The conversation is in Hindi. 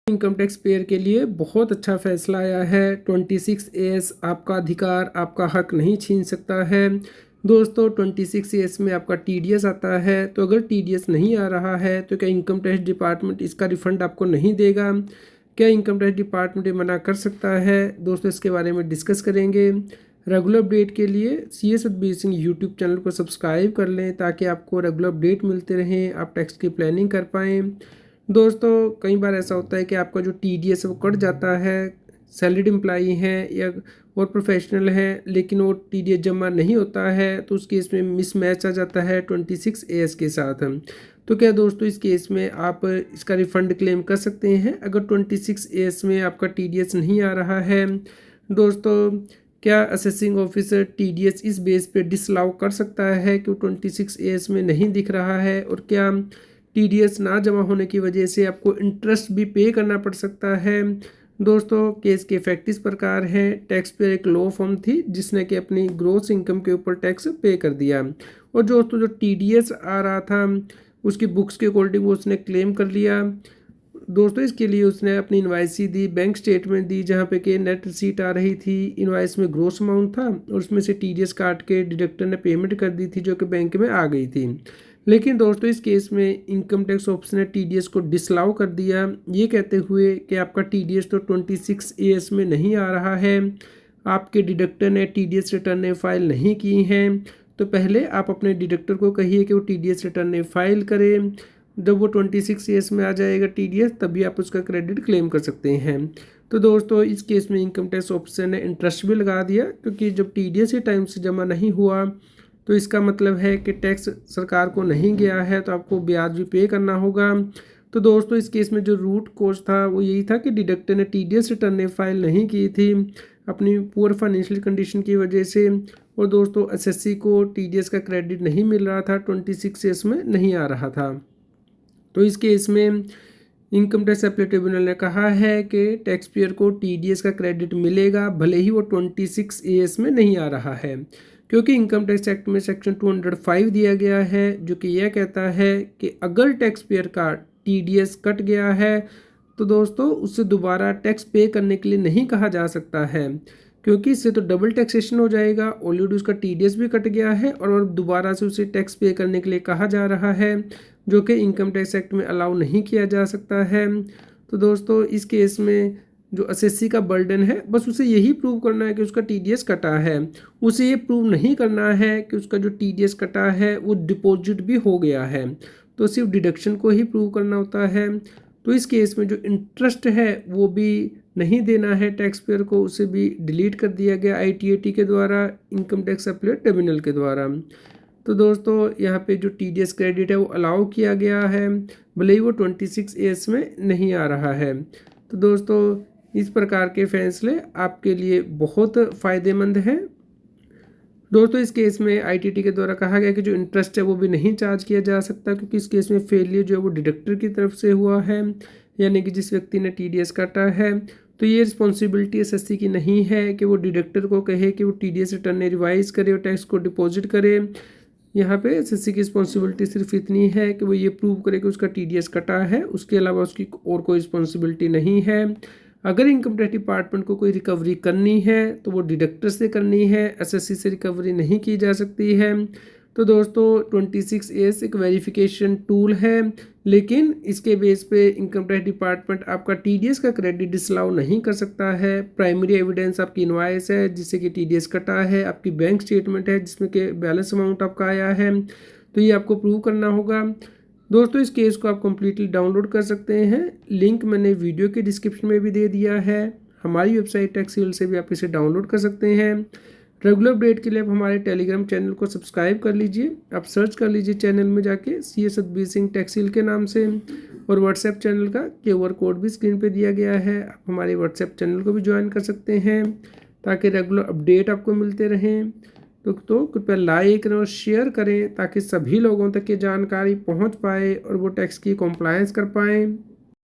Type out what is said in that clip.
इनकम टैक्स पेयर के लिए बहुत अच्छा फैसला आया है। 26A आपका अधिकार, आपका हक नहीं छीन सकता है। दोस्तों 26A में आपका TDS आता है, तो अगर TDS नहीं आ रहा है तो क्या इनकम टैक्स डिपार्टमेंट इसका रिफंड आपको नहीं देगा? क्या इनकम टैक्स डिपार्टमेंट ये मना कर सकता है? दोस्तों इसके बारे में डिस्कस करेंगे। रेगुलर अपडेट के लिए CS Satbir Singh YouTube channel को सब्सक्राइब कर लें ताकि आपको रेगुलर अपडेट मिलते रहें, आप टैक्स की प्लानिंग कर पाएँ। दोस्तों कई बार ऐसा होता है कि आपका जो TDS है वो कट जाता है, सैलरीड एम्प्लॉई हैं या और प्रोफेशनल हैं, लेकिन वो TDS जमा नहीं होता है, तो उस केस में मिसमैच आ जाता है 26AS के साथ। तो क्या दोस्तों इस केस में आप इसका रिफ़ंड क्लेम कर सकते हैं अगर 26AS में आपका TDS नहीं आ रहा है? दोस्तों क्या असेसिंग ऑफिसर TDS इस बेस पे डिसअलाउ कर सकता है कि 26AS में नहीं दिख रहा है? और क्या TDS ना जमा होने की वजह से आपको इंटरेस्ट भी पे करना पड़ सकता है? दोस्तों केस के इफेक्ट इस प्रकार हैं। टैक्स पेयर एक लॉ फर्म थी जिसने कि अपनी ग्रॉस इनकम के ऊपर टैक्स पे कर दिया, और दोस्तों जो TDS आ रहा था उसकी बुक्स के अकॉर्डिंग वो उसने क्लेम कर लिया। दोस्तों इसके लिए उसने अपनी इनवाइस दी, बैंक स्टेटमेंट दी, जहाँ पे कि नेट रिसीट आ रही थी। इनवाइस में ग्रोस अमाउंट था और उसमें से TDS काट के डिडक्टर ने पेमेंट कर दी थी जो कि बैंक में आ गई थी। लेकिन दोस्तों इस केस में इनकम टैक्स ऑफिस ने TDS को डिसअलाउ कर दिया, ये कहते हुए कि आपका TDS तो 26AS में नहीं आ रहा है, आपके डिडक्टर ने TDS रिटर्न फाइल नहीं की हैं, तो पहले आप अपने डिडक्टर को कहिए कि वो TDS रिटर्न फाइल करें। जब वो 26AS में आ जाएगा TDS तभी आप उसका क्रेडिट क्लेम कर सकते हैं। तो दोस्तों इस केस में इनकम टैक्स ऑफिसर ने इंटरेस्ट भी लगा दिया, क्योंकि जब TDS ही टाइम से जमा नहीं हुआ तो इसका मतलब है कि टैक्स सरकार को नहीं गया है, तो आपको ब्याज भी पे करना होगा। तो दोस्तों इस केस में जो रूट कोज था वो यही था कि डिडक्टर ने TDS रिटर्न फाइल नहीं की थी अपनी पुअर फाइनेंशियल कंडीशन की वजह से, और दोस्तों SSC को TDS का क्रेडिट नहीं मिल रहा था, 26AS में नहीं आ रहा था। तो इस केस में इनकम टैक्स अपील ट्रिब्यूनल ने कहा है कि टैक्स पेयर को TDS का क्रेडिट मिलेगा भले ही वो 26AS में नहीं आ रहा है, क्योंकि इनकम टैक्स एक्ट में सेक्शन 205 दिया गया है जो कि यह कहता है कि अगर टैक्स पेयर का TDS कट गया है तो दोस्तों उससे दोबारा टैक्स पे करने के लिए नहीं कहा जा सकता है, क्योंकि इससे तो डबल टैक्सेशन हो जाएगा। ऑलरेडी उसका TDS भी कट गया है और दोबारा से उसे टैक्स पे करने के लिए कहा जा रहा है, जो कि इनकम टैक्स एक्ट में अलाउ नहीं किया जा सकता है। तो दोस्तों इस केस में जो SSC का बर्डन है बस उसे यही प्रूव करना है कि उसका TDS कटा है, उसे ये प्रूव नहीं करना है कि उसका जो TDS कटा है वो डिपॉजिट भी हो गया है, तो सिर्फ डिडक्शन को ही प्रूव करना होता है। तो इस केस में जो इंटरेस्ट है वो भी नहीं देना है टैक्स पेयर को, उसे भी डिलीट कर दिया गया ITAT के द्वारा, इनकम टैक्स अपील ट्रिब्यूनल के द्वारा। तो दोस्तों यहाँ पे जो TDS क्रेडिट है वो अलाउ किया गया है भले ही वो 26AS में नहीं आ रहा है। तो दोस्तों इस प्रकार के फैसले आपके लिए बहुत फ़ायदेमंद हैं। दोस्तों इस केस में ITT के द्वारा कहा गया कि जो इंटरेस्ट है वो भी नहीं चार्ज किया जा सकता, क्योंकि इस केस में फेलियर जो है वो डिडक्टर की तरफ से हुआ है, यानी कि जिस व्यक्ति ने TDS काटा है। तो ये रिस्पॉन्सिबिलिटी SSC की नहीं है कि वो डिडक्टर को कहे कि वो TDS रिटर्न रिवाइज करे और टैक्स को डिपॉजिट करे। यहाँ पे SSC की रिस्पॉन्सिबिलिटी सिर्फ इतनी है कि वो ये प्रूव करे कि उसका TDS कटा है, उसके अलावा उसकी और कोई रिस्पॉन्सिबिलिटी नहीं है। अगर इनकम टैक्स डिपार्टमेंट को कोई रिकवरी करनी है तो वो डिडक्टर से करनी है, SSC से रिकवरी नहीं की जा सकती है। तो दोस्तों 26AS एक वेरिफिकेशन टूल है, लेकिन इसके बेस पे इनकम टैक्स डिपार्टमेंट आपका TDS का क्रेडिट डिसअलाउ नहीं कर सकता है। प्राइमरी एविडेंस आपकी इनवॉइस है जिससे कि TDS कटा है, आपकी बैंक स्टेटमेंट है जिसमें कि बैलेंस अमाउंट आपका आया है, तो ये आपको प्रूव करना होगा। दोस्तों इस केस को आप कम्प्लीटली डाउनलोड कर सकते हैं, लिंक मैंने वीडियो के डिस्क्रिप्शन में भी दे दिया है। हमारी वेबसाइट टैक्सील से भी आप इसे डाउनलोड कर सकते हैं। रेगुलर अपडेट के लिए आप हमारे टेलीग्राम चैनल को सब्सक्राइब कर लीजिए, आप सर्च कर लीजिए चैनल में जाके CS सतबीर सिंह टैक्सील के नाम से, और व्हाट्सएप चैनल का QR कोड भी स्क्रीन पे दिया गया है, आप हमारे व्हाट्सएप चैनल को भी ज्वाइन कर सकते हैं ताकि रेगुलर अपडेट आपको मिलते रहें। तो कृपया लाइक करें और शेयर करें ताकि सभी लोगों तक ये जानकारी पहुंच पाए और वो टैक्स की कॉम्प्लायंस कर पाएँ।